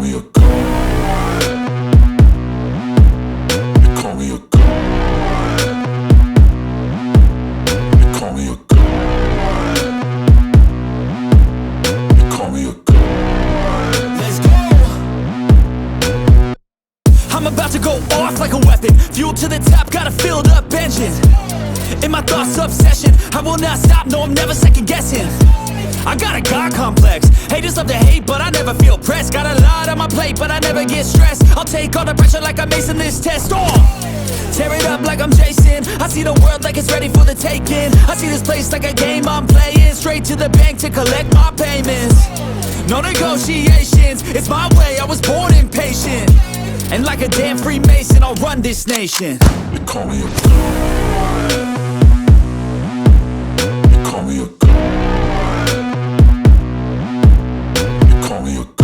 me a god. They call me a god. They call me a god. They call me a god. Let's go. I'm about to go off like a weapon. Fuel to the top, got a filled up engine. In my thoughts, obsession. I will not stop, no, I'm never second guessing. I got a God complex. Haters love to hate, but I never feel pressed. Got a lot on my plate, but I never get stressed. I'll take all the pressure like I'm acing this test. Tear it up like I'm Jason. I see the world like it's ready for the taking. I see this place like a game I'm playing. Straight to the bank to collect my payments. No negotiations, it's my way, I was born impatient. And like a damn Freemason, I'll run this nation. They call me a god. They call me a god. They call me a god.